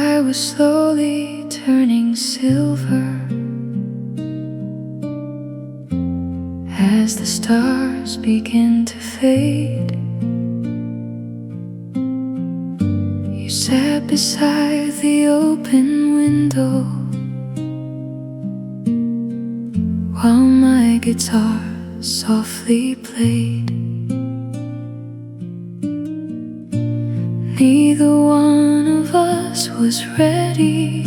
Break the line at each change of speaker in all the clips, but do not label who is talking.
sky was slowly turning silver as the stars began to fade. You sat beside the open window while my guitar softly played. Neither one of us was ready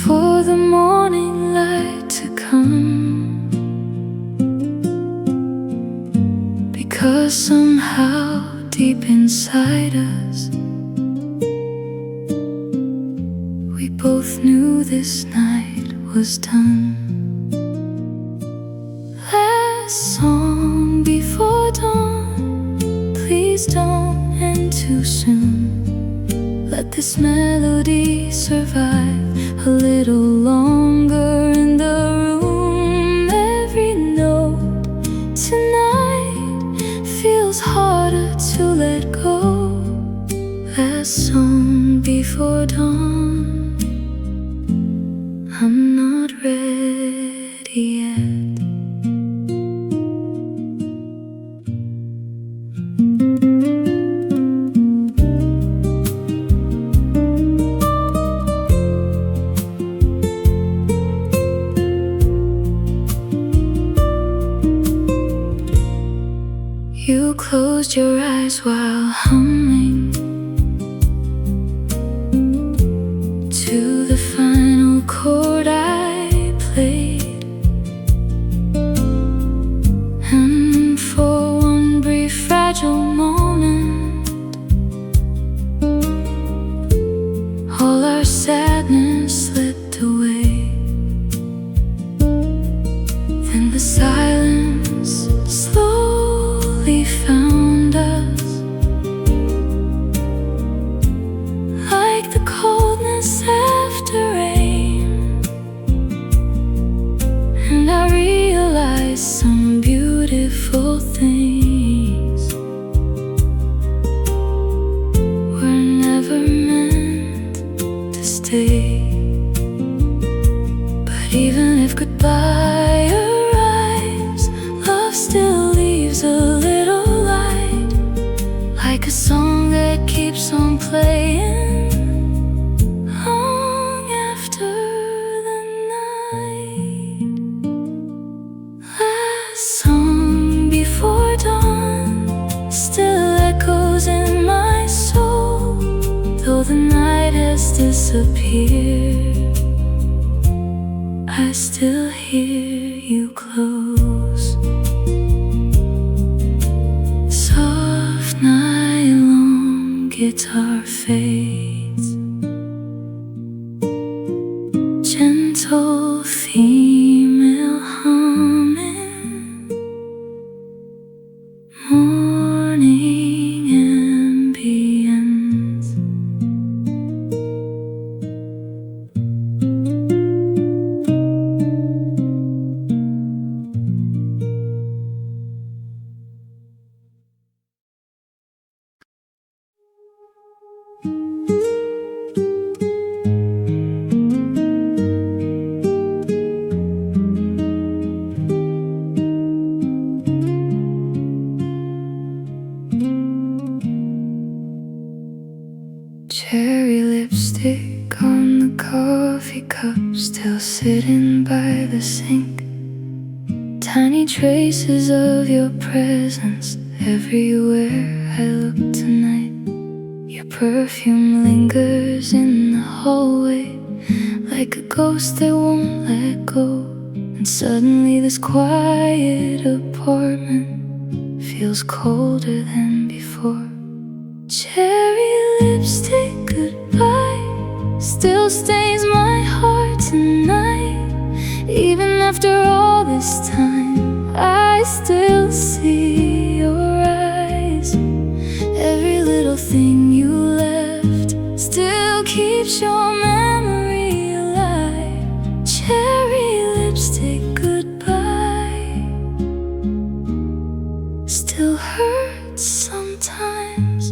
for the morning light to come, because somehow deep inside us we both knew this night was done. Last song before dawn, please don't end too soon. Let this melody survive a little longer in the room. Every note tonight feels harder to let go. Last song before dawn, I'm not ready yet. You closed your eyes while humming to the final chord I played, and for one brief fragile moment all our sadness slipped away. Then the silence slowly found us, like the coldness after rain. And I realized some beautiful things were never meant to stay. But even if goodbye arrives, love still leaves a little light, like a song that keeps on playing long after the night. Last song before dawn still echoes in my soul, though the night has disappeared. I still hear you close. Soft nylon guitar fades, gentle female humming, morning ambience. Cherry lipstick on the coffee cup, still sitting by the sink. Tiny traces of your presence everywhere I look tonight. Your perfume lingers in the hallway, like a ghost that won't let go. And suddenly this quiet apartment feels colder than before. Cherry lipstick goodbye still stains my heart tonight. Even after all this time, I still see your eyes. Every little thing you left still keeps your memory alive. Cherry lipstick goodbye still hurts sometimes.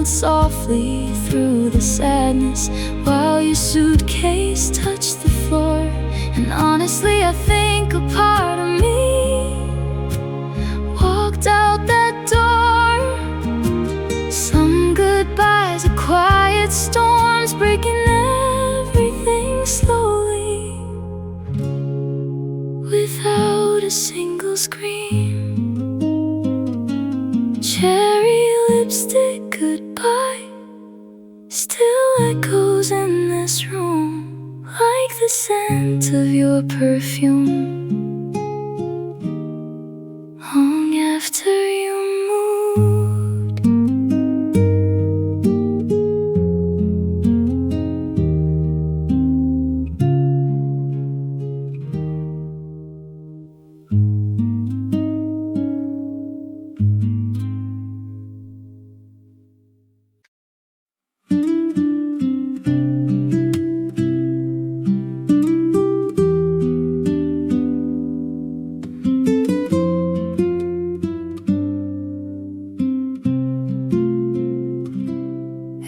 softly through the sadness while your suitcase touched the floor. And honestly, I think a part of me walked out that door. Some goodbyes are quiet storms, breaking everything slowly without a single scream. Cherry lipstick goodbye still echoes in this room, like the scent of your perfume, long after you moved.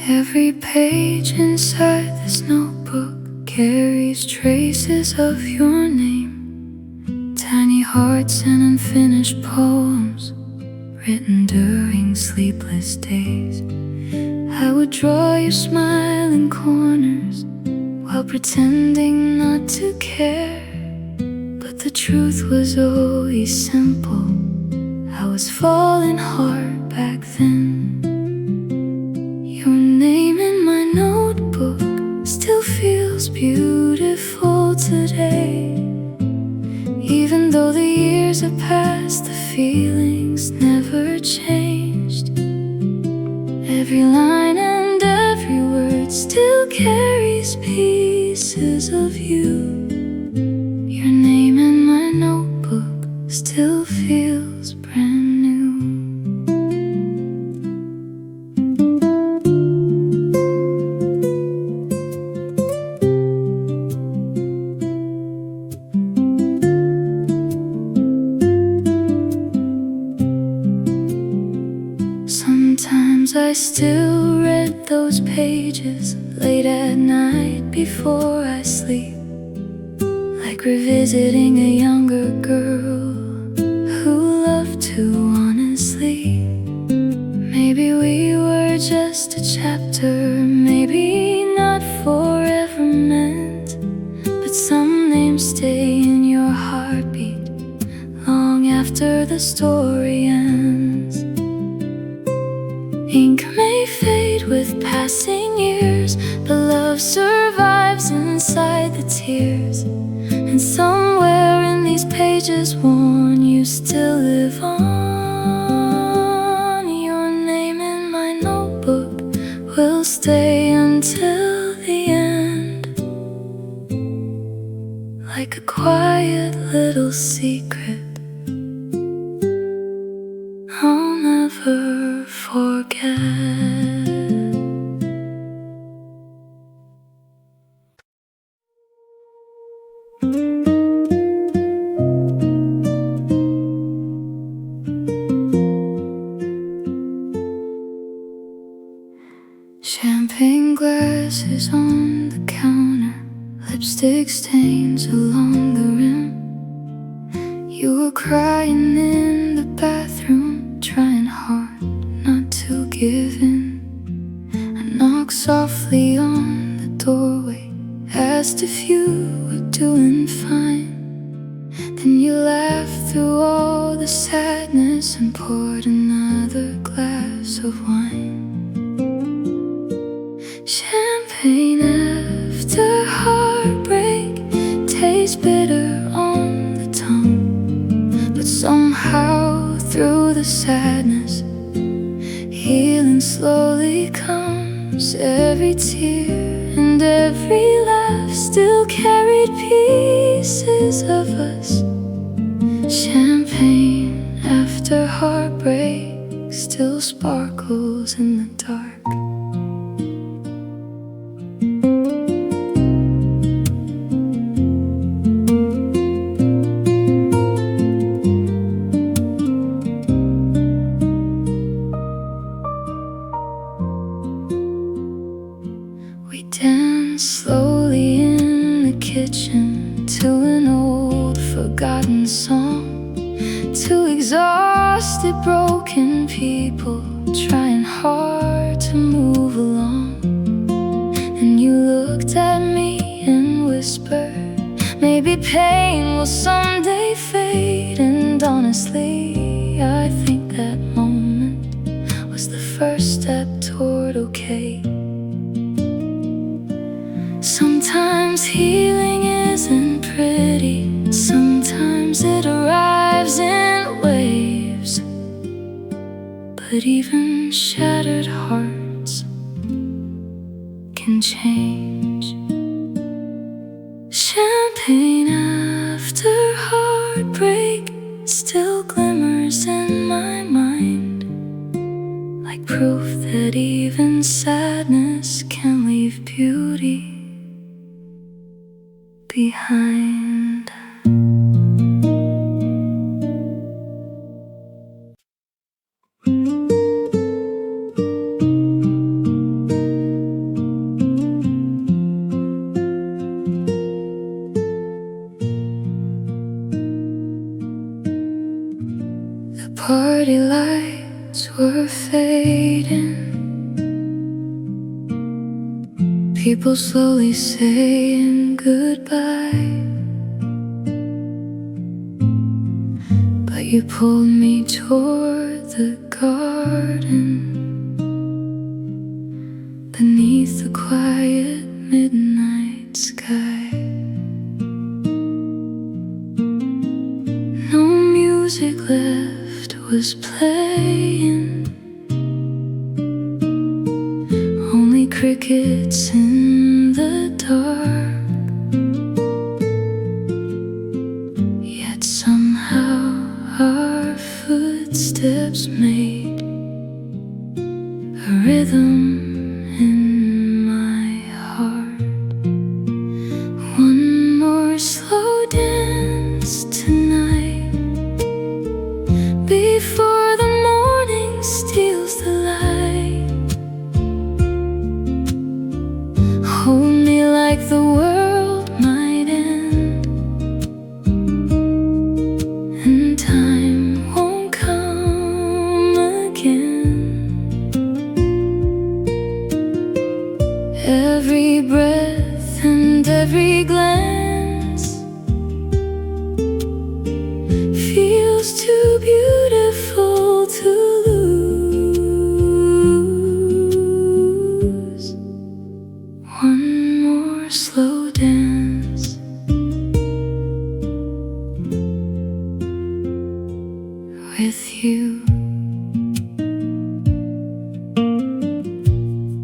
Every page inside this notebook carries traces of your name, tiny hearts and unfinished poems written during sleepless days. I would draw your smiling corners while pretending not to care, but the truth was always simple. I was falling hard back then. Your name in my notebook still feels beautiful today. Even though the years have passed, the feelings never changed. Every line and every word still carries pieces of you. Your name in my notebook still feels brand new. Sometimes I still read those pages late at night before I sleep, like revisiting a younger girl who loved too honestly. Maybe we were just a chapter, maybe not forever meant, but some names stay in your heartbeat long after the story ends. Ink may fade with passing years, but love survives inside the tears. And somewhere in these pages worn, you still live on. Your name in my notebook will stay until the end, like a quiet little secret I'll never forget. Champagne glasses on the counter, lipstick stains along the rim. You were crying in the bathroom, trying hard not to give in. I knocked softly on the doorway, asked if you were doing fine. Then you laughed through all the sadness and poured another glass of wine. Champagne after heartbreak tastes bitter on the tongue, but somehow through the sadness, healing slowly comes. Every tear and every laugh still carried pieces of us. Champagne after heartbreak still sparkles in the dark. exhausted, broken people trying hard to move along. And you looked at me and whispered, maybe pain will someday fade. And honestly, I think that moment was the first step toward okay. Sometimes healing isn't pretty, sometimes it arrives in waves. But even shattered hearts can change. Champagne after heartbreak still glimmers in my mind, like proof that even sadness can leave beauty behind. The party lights were fading, people slowly saying goodbye. But you pulled me toward the garden, beneath the quiet midnight sky. No music left was playing, only crickets in the dark. Yet somehow our footsteps made a rhythm in my heart. One more slow dance tonight, before the morning steals the light. Hold me like the world might end, and time won't come again. Every breath and every glance feels too beautiful to lose. One more slow dance with you.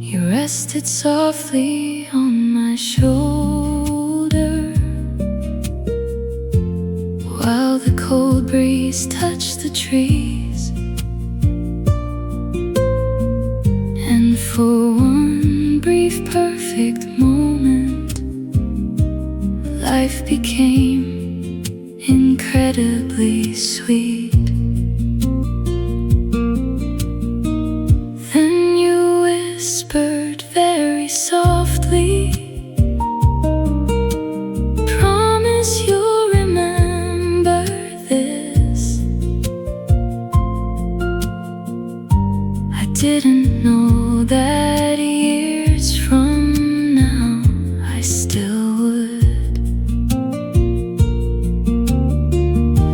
You rested softly on my shoulder, while the cold breeze touched the trees. And for one brief perfect moment, life became incredibly sweet. Then you whispered very softly, promise you'll remember this. I didn't know that years from now I still would.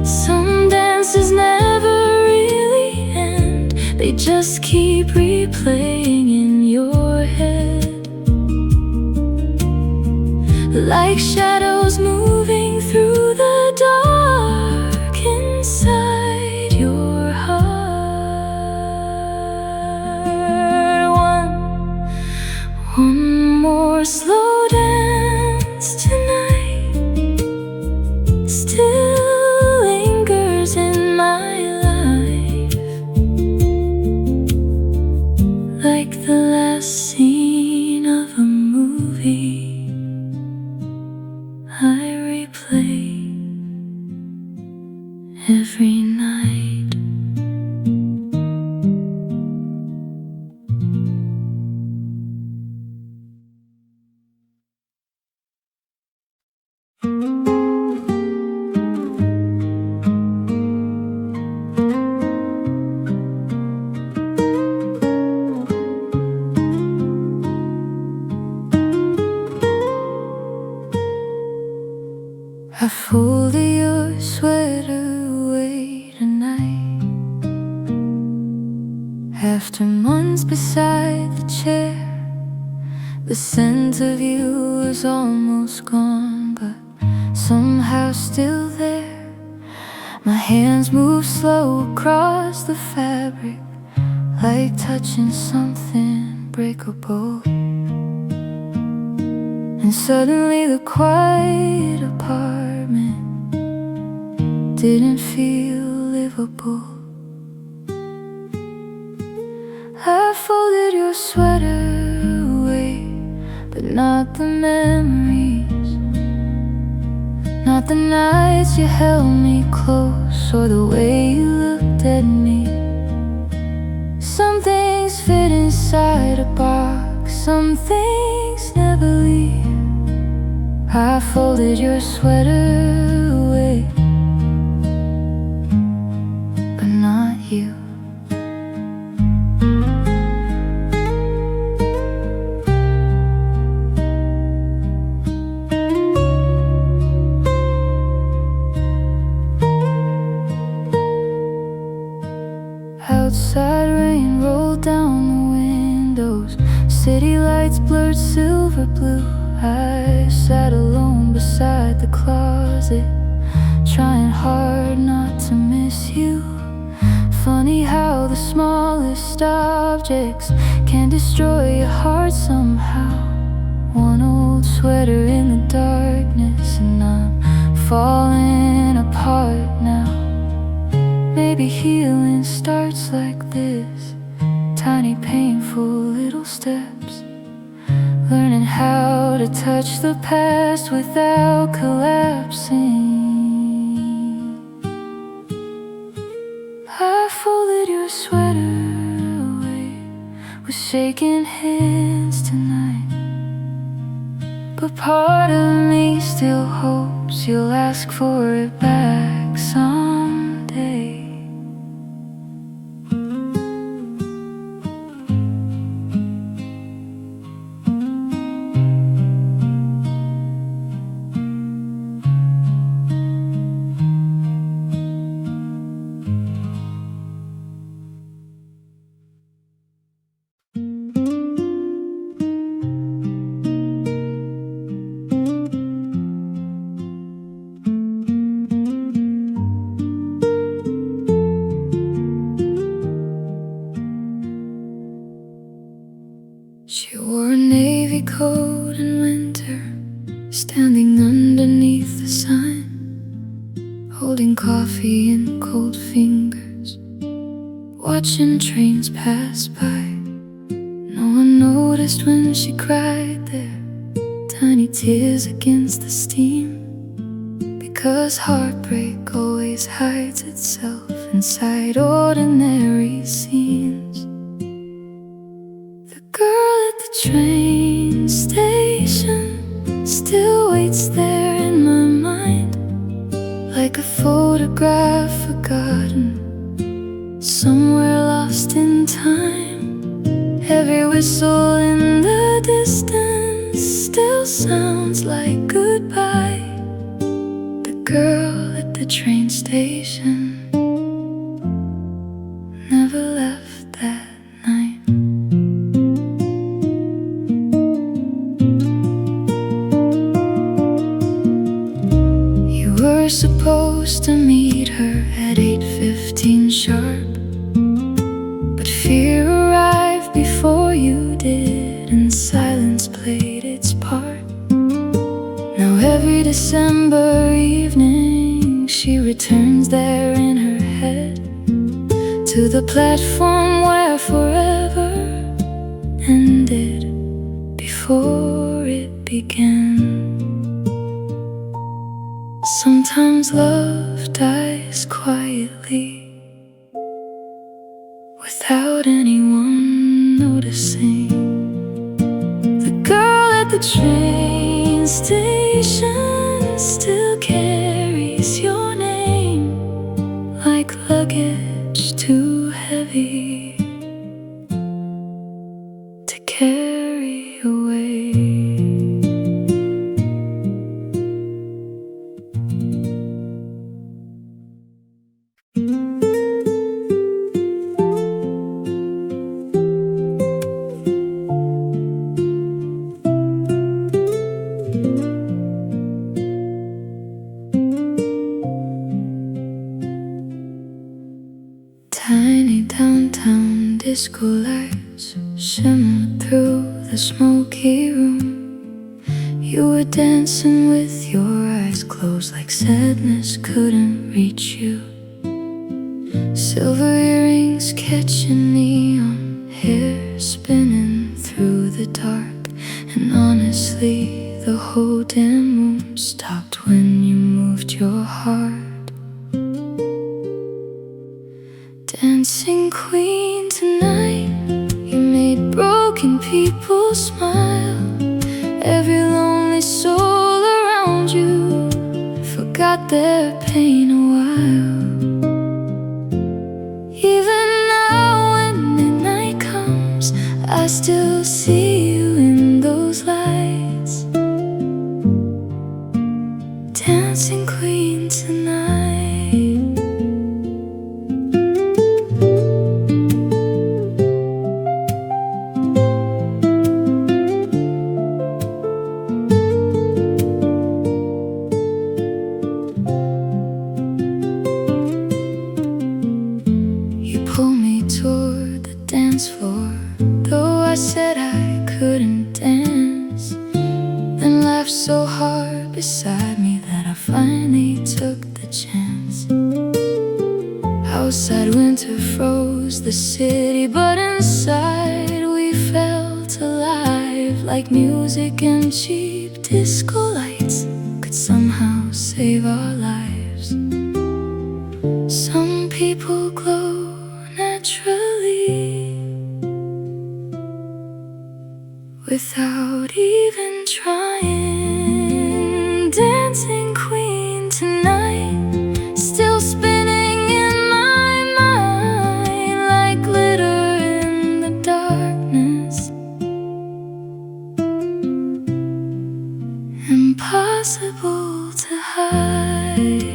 Some dances never really end, they just keep replaying in your head, like shadows moving through the dark inside your heart. One more slow dance tonight still lingers in my life, like the last scene of a movie After months beside the chair, the scent of you was almost gone, but somehow still there. My hands move slow across the fabric, like touching something breakable. And suddenly the quiet apartment didn't feel livable. I folded your sweater away, but not the memories, not the nights you held me close, or the way you looked at me. Some things fit inside a box, some things never leave. I folded your sweater away, but not you. Outside rain rolled down the windows, city lights blurred silver blue. I sat alone beside the closet, trying hard not to miss you. Funny how the smallest objects can destroy your heart somehow. One old sweater in the darkness, and I'm falling apart now. Maybe healing starts like this, tiny painful little steps, learning how to touch the past without collapsing. I folded your sweater away with shaking hands tonight, but part of me still hopes you'll ask for it back someday. She wore a navy coat in winter, standing underneath the sun, holding coffee in cold fingers, watching trains pass by. No one noticed when she cried there, tiny tears against the steam, because heartbreak always hides itself inside ordinary scenes. The girl at the train station still waits there in my mind, like a photograph forgotten, somewhere lost in time. Every whistle in the distance still sounds like goodbye. The girl at the train station never left that night. You were supposed to meet her at 8:15 sharp, but fear arrived before you did, and silence played its part. Now every December evening she returns there in her head, to the platform where forever ended before it began. Sometimes love dies quietly, without anyone noticing. The girl at the train station still carries your name, like luggage too heavy to carry away. Tiny downtown disco lights shimmered through the smoky room. You were dancing with your eyes closed, like sadness couldn't reach you. Silver earrings catching neon, hair spinning through the dark. And honestly, the whole damn moon stopped when you moved your heart. Dancing queen tonight, you made broken people smile. Every lonely soul around you forgot their pain a while. Even now when midnight comes, I still see you in those lights. Dancing queen tonight. Pull me toward the dance floor, though I said I couldn't dance. Then laughed so hard beside me that I finally took the chance. Outside winter froze the city, but inside we felt alive. Like music and cheap disco lights could somehow save our lives. Some people glow naturally without even trying. Dancing queen tonight, still spinning in my mind like glitter in the darkness. Impossible to hide.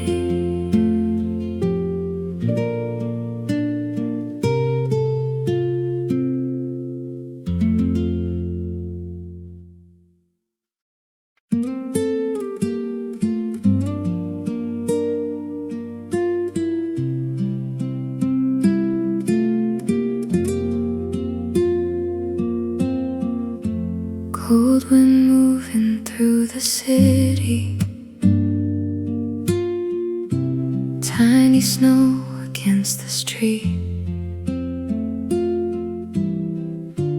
Cold wind moving through the city, tiny snow against the street.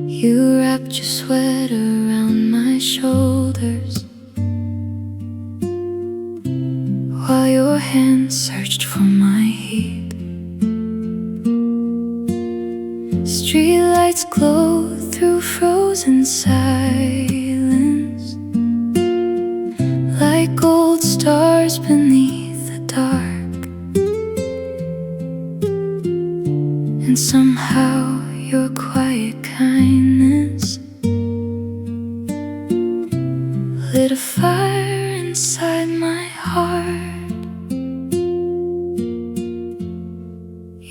You wrapped your sweater around my shoulders while your hands searched for my heat. Streetlights glow through frozen silence, like gold stars beneath the dark. And somehow your quiet kindness lit a fire inside my heart.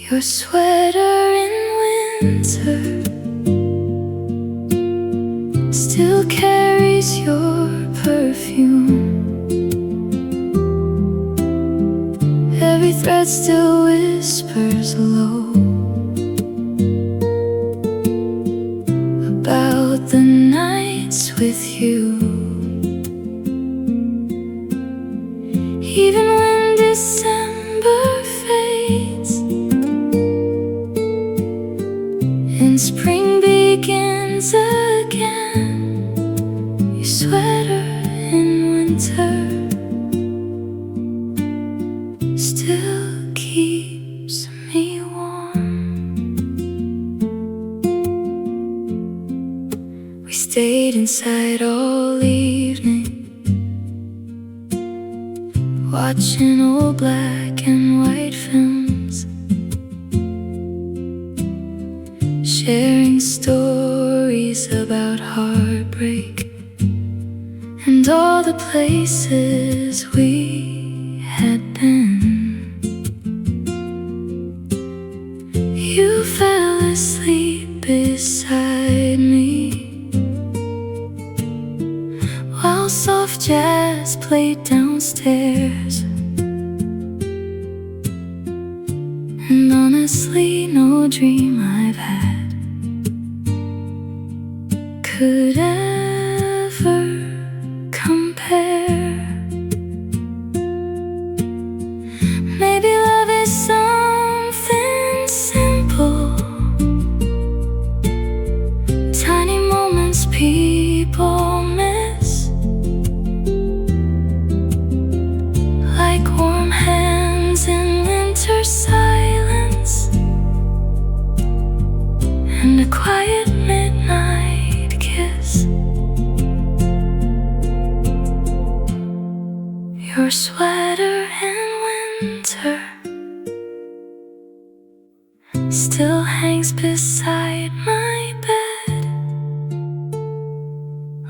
Your sweater in winter still carries your perfume. Every thread still whispers low about the nights with you. Even when December fades and spring begins again, your sweater in winter still keeps me warm. We stayed inside all evening, watching old black and white films, sharing stories about heartbreak and all the places we had been. You fell asleep beside me while soft jazz played downstairs. And honestly, no dream I've had could ever compare. Maybe love is something simple, tiny moments people miss, like warm hands in winter silence and a quiet midnight kiss. Your sweater in winter still hangs beside my bed,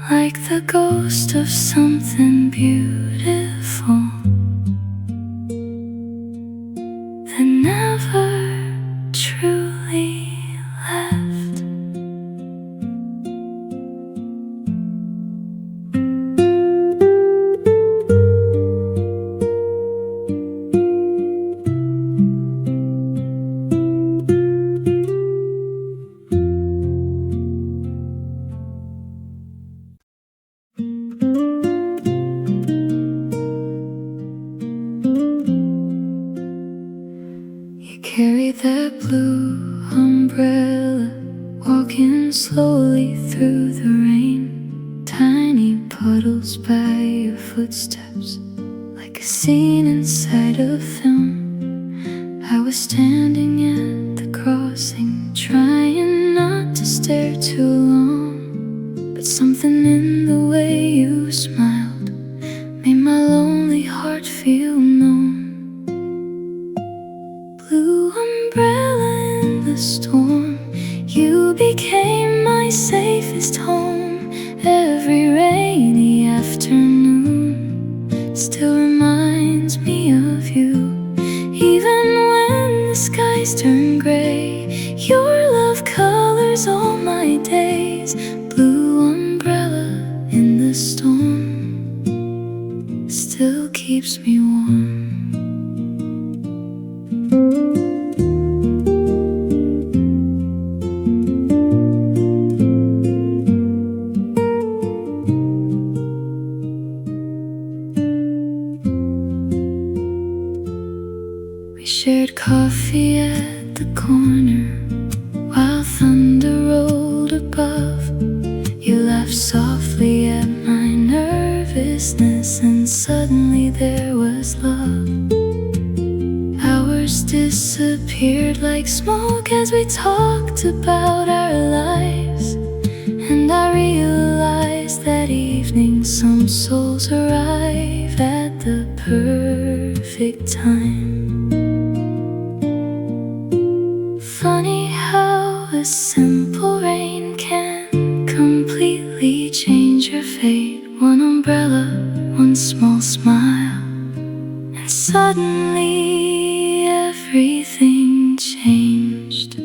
like the ghost of something beautiful that never truly left. You carry that blue umbrella, walking slowly through the rain. Tiny puddles by your footsteps, like a scene inside a film. I was standing at the crossing, trying not to stare too long, but something in the way you smiled made my lonely heart feel known. Blue umbrella in the storm, you became my safest home. Every rainy afternoon still reminds me of you. Even when the skies turn gray, your love colors all my days. Blue umbrella in the storm still keeps me warm. We shared coffee at the corner while thunder rolled above. You laughed softly at my nervousness, and suddenly there was love. Hours disappeared like smoke as we talked about our lives, and I realized that evening some souls arrive at the perfect time. Funny how a simple rain can completely change your fate. One umbrella, one small smile, and suddenly everything changed.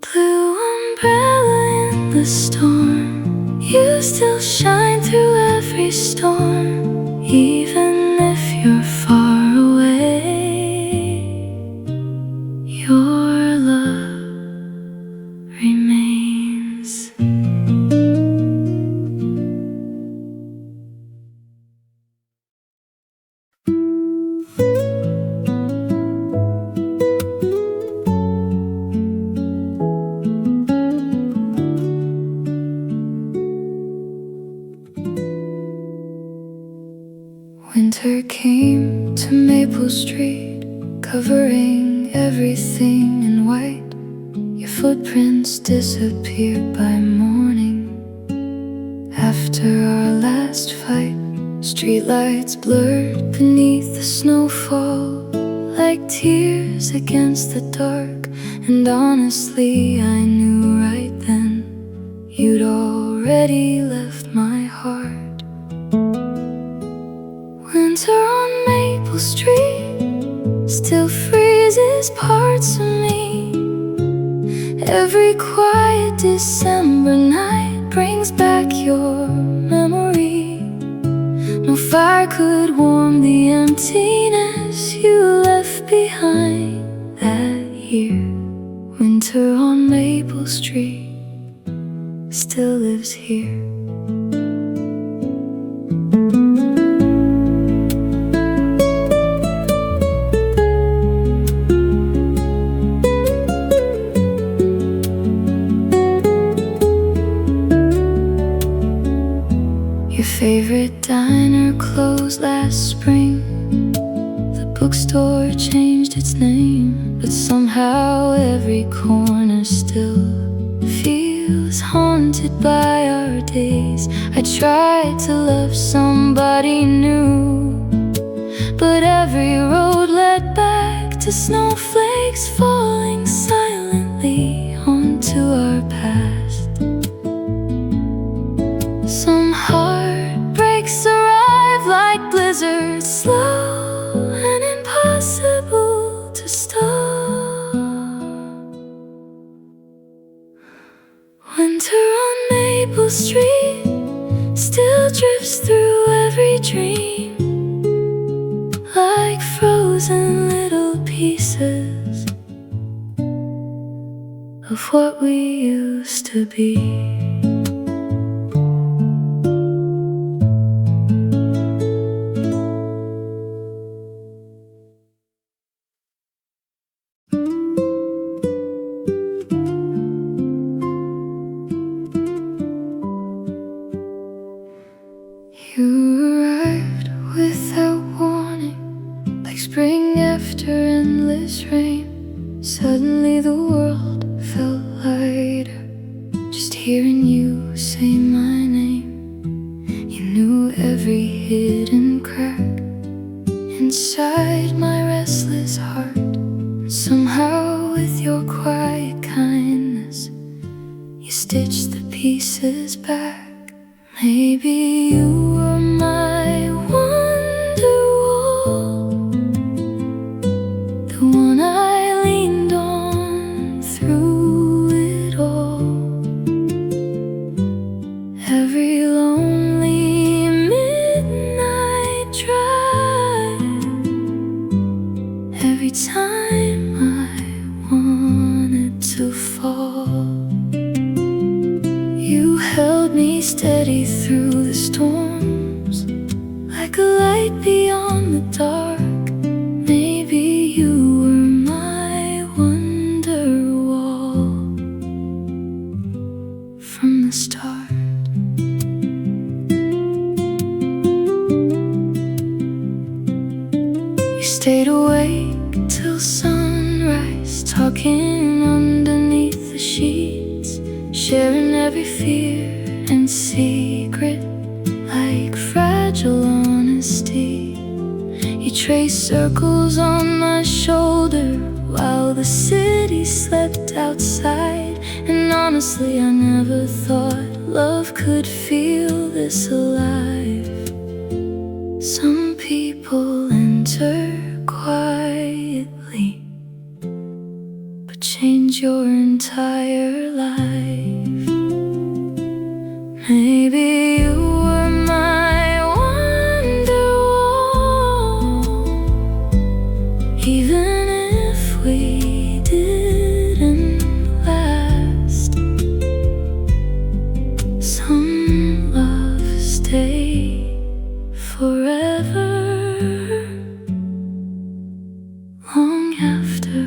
Blue umbrella in the storm, you still shine through every storm. Even if you're far away, your love remains. Winter came to Maple Street, covering everything in white. Your footprints disappeared by morning. After our last fight, streetlights blurred beneath the snowfall, like tears against the dark. And honestly, I knew right then you'd already left my heart. Winter on Maple Street still freezes parts of me. Every quiet December night brings back your memory. No fire could warm the emptiness you left behind that year. here. Winter on Maple Street still lives here. Your favorite diner closed last spring. The bookstore changed its name, but somehow every corner still feels haunted by our days. I tried to love somebody new, but every road led back to snowflakes falling silently onto our past. Some heartbreaks arrive like blizzards, slow and impossible to stop. Winter on Maple Street still drifts through every dream, like frozen little pieces of what we used to be. You arrived without warning, like spring after endless rain. Suddenly the world felt lighter, just hearing you say my name. You knew every hidden crack inside my restless heart, and somehow with your quiet kindness you stitched the pieces back. Maybe you were my Wonderwall, the one I leaned on through it all. Every lonely midnight drive, every time I wanted to fall, you held me steady through the storms, like a light beyond the dark. Maybe you were my Wonderwall from the start. You stayed awake till sunrise, talking underneath the sheets, sharing every fear and secret like fragile honesty. You traced circles on my shoulder while the city slept outside. And honestly, I never thought love could feel this alive. Some people enter quietly, but change your entire life. Maybe you were my Wonderwall, even if we didn't last. Some love stay forever, long after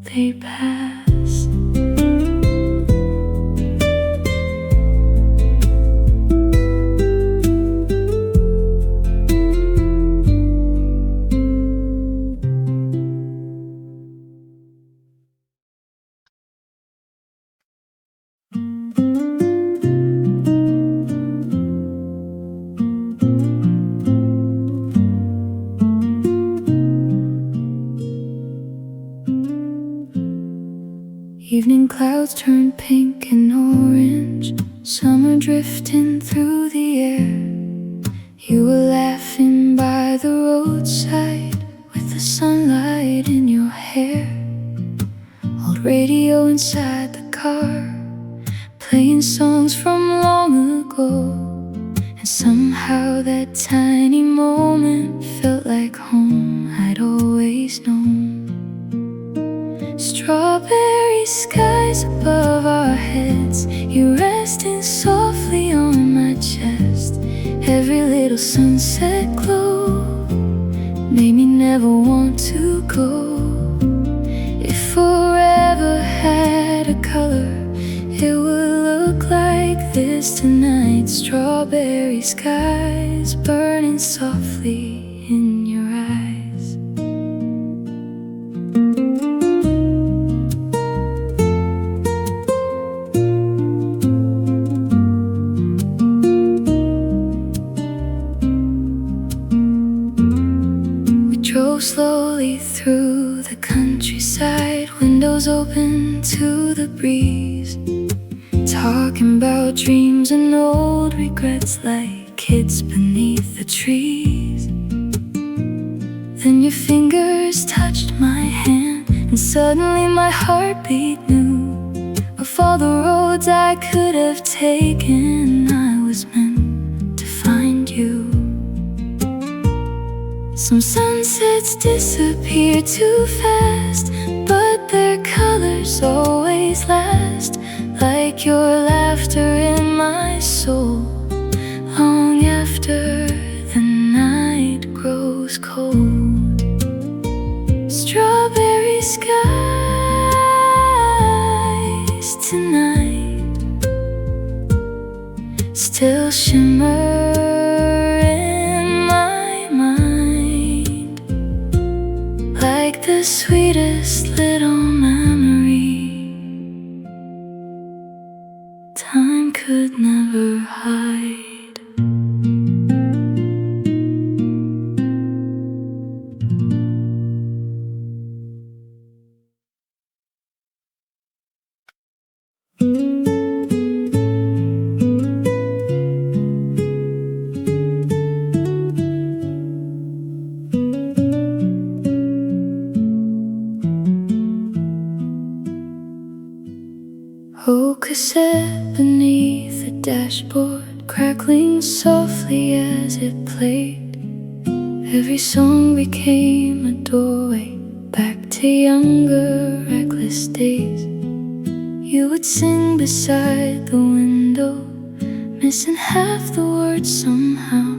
they pass. Evening clouds turn pink and orange, summer drifting through the air. You were laughing by the roadside with the sunlight in your hair. Old radio inside the car, playing songs from long ago. And somehow that tiny moment felt like home I'd always known. Strawberry skies above our heads, you resting softly on my chest. Every little sunset glow made me never want to go. If forever had a color, it would look like this tonight. Strawberry skies burning softly in your eyes. We drove slowly through the countryside, windows open to the breeze, talking about dreams and old regrets like kids beneath the trees. Then your fingers touched my hand, and suddenly my heartbeat knew of all the roads I could have taken, I was meant to find you. Some sunsets disappear too fast, but their colors always last, like your laughter in my soul, long after the night grows cold. Strawberry skies tonight still shimmer in my mind, like the sweetest little memory time could never hide. Oh, cassette beneath the dashboard, crackling softly as it played. Every song became a doorway back to younger, reckless days. You would sing beside the window, missing half the words somehow,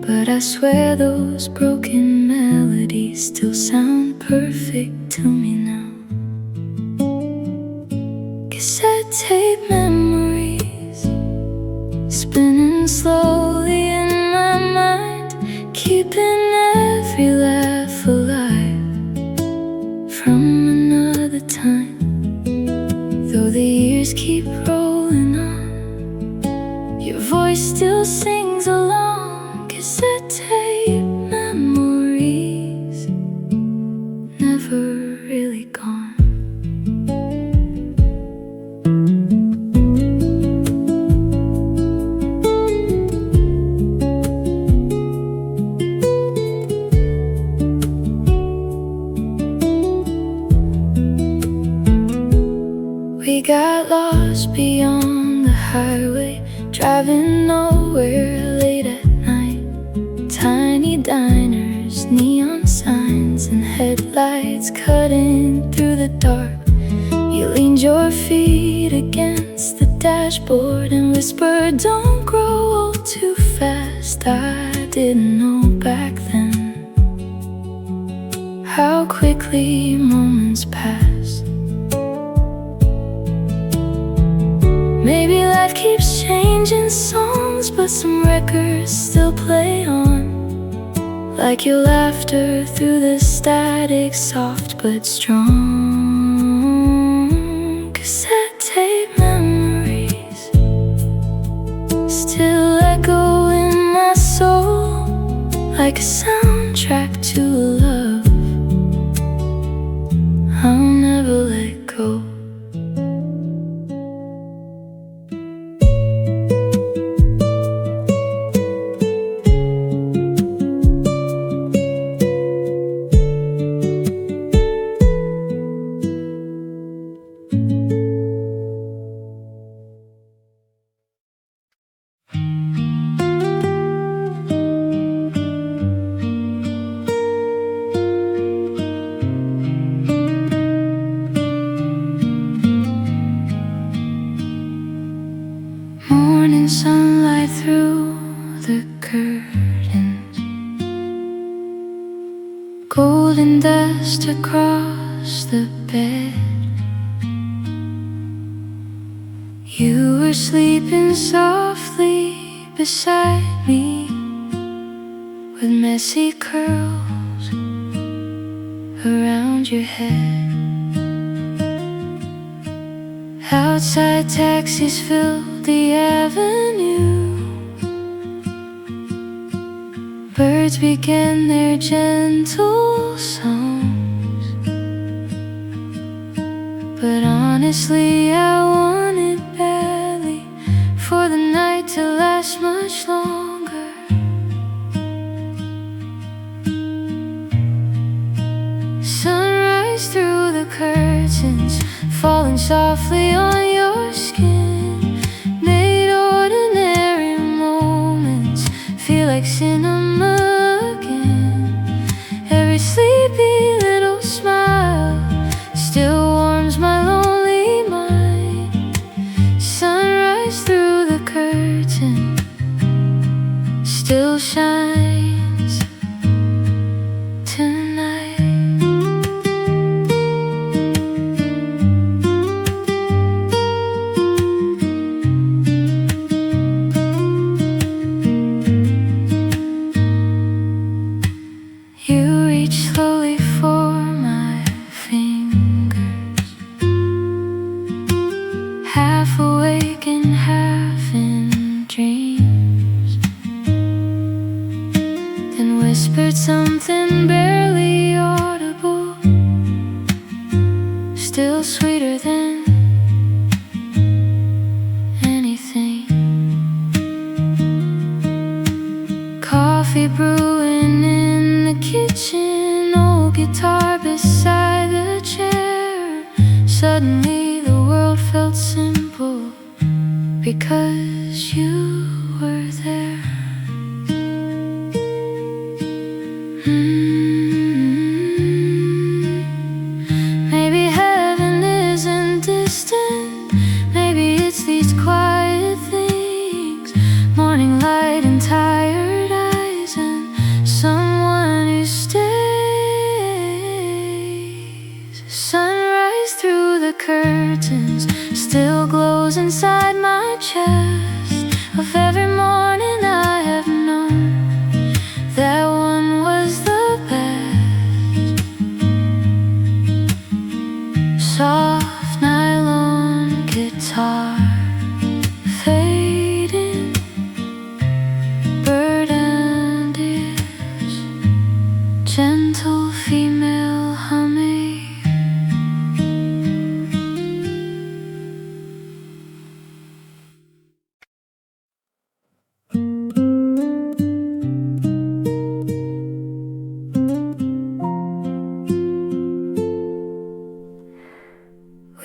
but I swear those broken melodies still sound perfect to me now. Cassette tape memories spinning slowly in my mind, keeping every laugh alive from another time. Though the years keep rolling on, your voice still sings along. Cassette tape memories never really gone. We got lost beyond the highway, driving nowhere late at night. Tiny diners, neon signs, and headlights cutting through the dark. You leaned your feet against the dashboard and whispered, "Don't grow old too fast." I didn't know back then how quickly moments pass. Maybe life keeps changing songs, but some records still play on, like your laughter through the static, soft but strong. Cassette tape memories still echo in my soul, like a soundtrack to love I'll never let go. arms across the bed. You were sleeping softly beside me, with messy curls around your head. Outside taxis filled the avenue. Birds began their gentle songs. But honestly, I wanted badly for the night to last much longer. Sunrise through the curtains, falling softly on your skin, made ordinary moments feel like cinema again. Every sleepy little smile still warms my lonely mind. Sunrise through the curtain still shines tonight. Slowly for my fingers, half awake and half in dreams, then whispered something barely audible, still sweeter than anything. Coffee brewing in the kitchen, guitar beside the chair. Suddenly the world felt simple because you were there. Maybe heaven isn't distant, maybe it's these quiet things. Morning light and tired eyes and someone who stays. Sunrise through the curtains still glows inside my chest. Of every morning I have known, that one was the best. Soft nylon guitar fading, bird and ears, gentle female humming.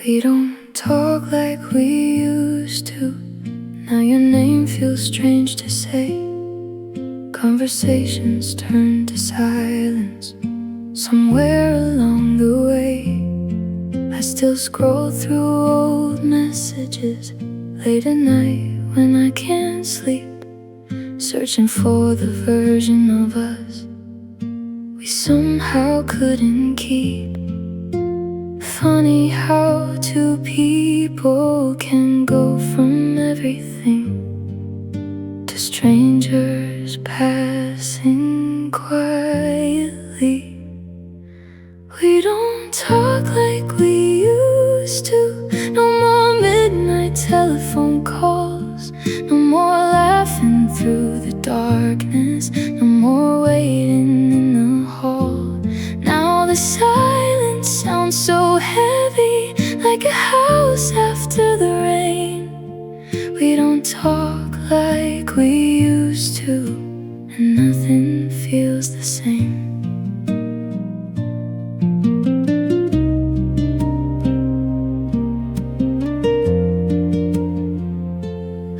We don't talk like we used to. Now your name feels strange to say. Conversations turn to silence somewhere along the way. I still scroll through old messages late at night when I can't sleep, searching for the version of us we somehow couldn't keep. Funny how two people can go from everything to strangers passing quietly. We don't talk like we used to. No more midnight telephone calls, no more laughing through the darkness, no more waiting in the hall. Now the silence sounds so heavy, like a house after the rain. We don't talk like we used to, and nothing feels the same.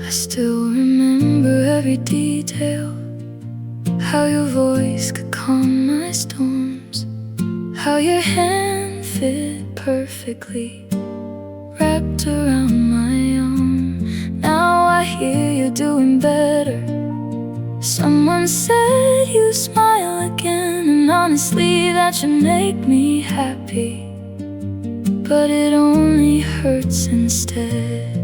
I still remember every detail, how your voice could calm my storms, how your hand fit perfectly wrapped around my arm. Now I hear you're doing better, Someone said you smile again, and honestly that should make me happy, but it only hurts instead.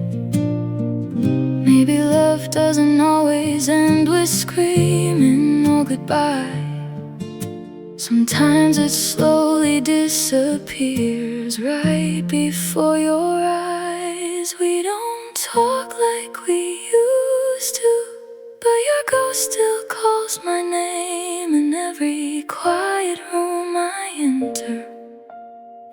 Maybe love doesn't always end with screaming or goodbye. Sometimes it slowly disappears right before your eyes. We don't talk like we used to, but your ghost still calls my name in every quiet room I enter,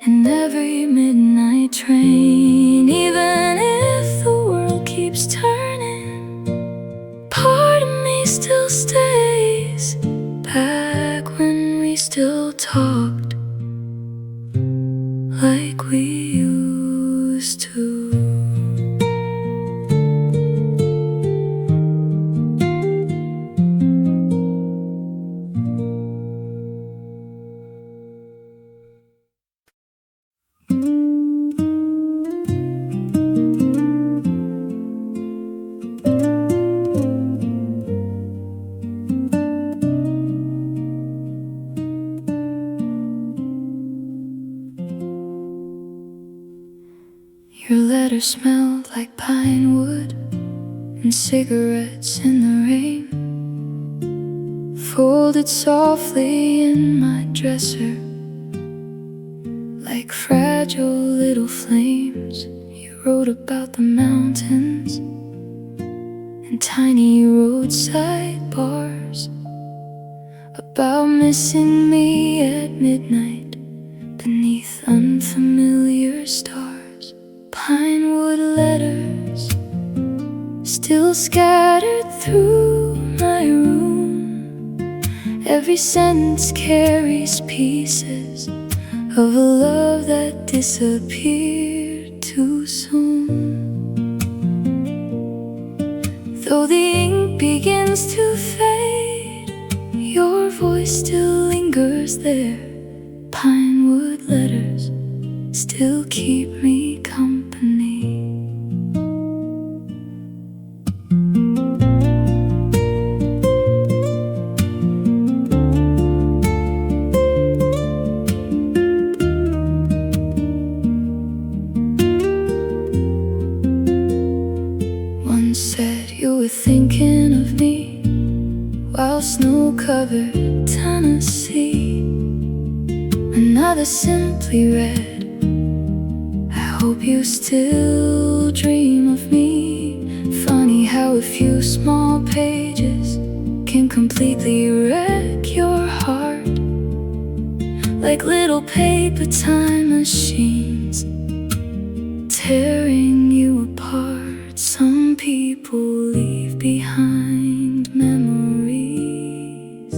in every midnight train. Even if the world keeps turning, part of me still stays back when we still talked like we used to. Your letter smelled like pinewood and cigarettes in the rain, folded softly in my dresser like fragile little flames. You wrote about the mountains and tiny roadside bars, about missing me at midnight beneath unfamiliar stars. Pinewood letters still scattered through my room. Every sentence carries pieces of a love that disappeared too soon. Though the ink begins to fade, your voice still lingers there. Pinewood letters still keep me company. One said you were thinking of me while snow-covered Tennessee. Another simply read, hope you still dream of me. Funny how a few small pages can completely wreck your heart, like little paper time machines tearing you apart. Some people leave behind memories,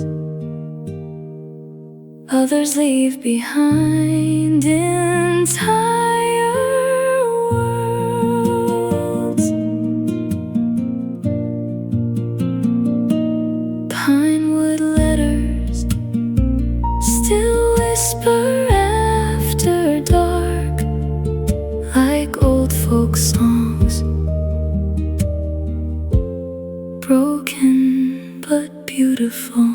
others leave behind entire worlds. Pinewood letters still whisper after dark, like old folk songs, broken but beautiful.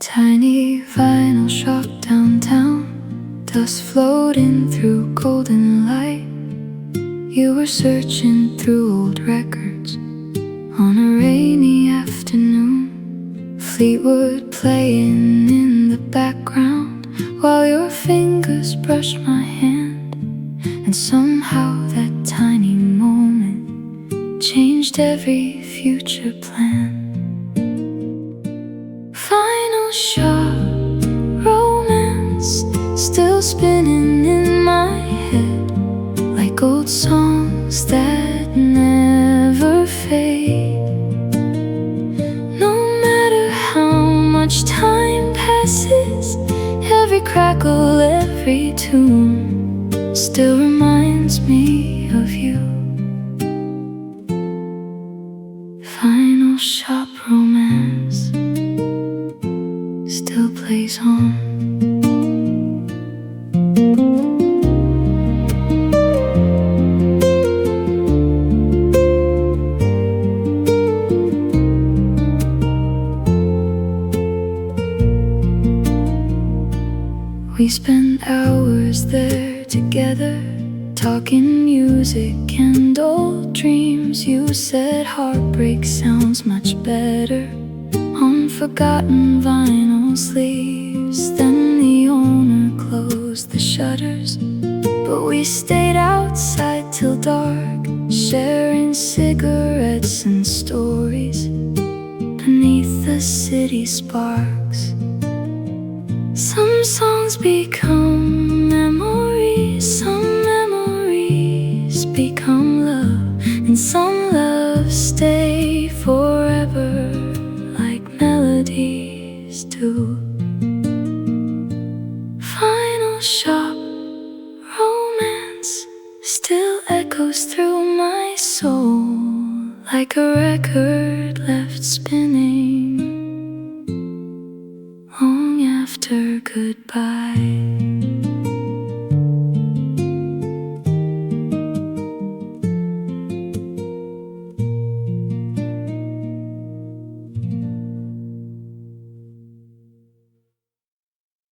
Tiny vinyl shop downtown, dust floating through golden light. You were searching through old records on a rainy afternoon, Fleetwood playing in the background while your fingers brushed my hand. And somehow that tiny moment changed every future plan. Final shot, romance still spinning in my head, like old songs that never fade. No matter how much time passes, every crackle, every tune still reminds me of plays on. We spent hours there together, talking music and old dreams. You said heartbreak sounds much better on forgotten vinyl sleeves. Then the owner closed the shutters, but we stayed outside till dark, sharing cigarettes and stories beneath the city sparks. Some songs become memories, some memories become love, and some loves stay forever like melodies do. Final shop romance still echoes through my soul like a record left spinning long after goodbye.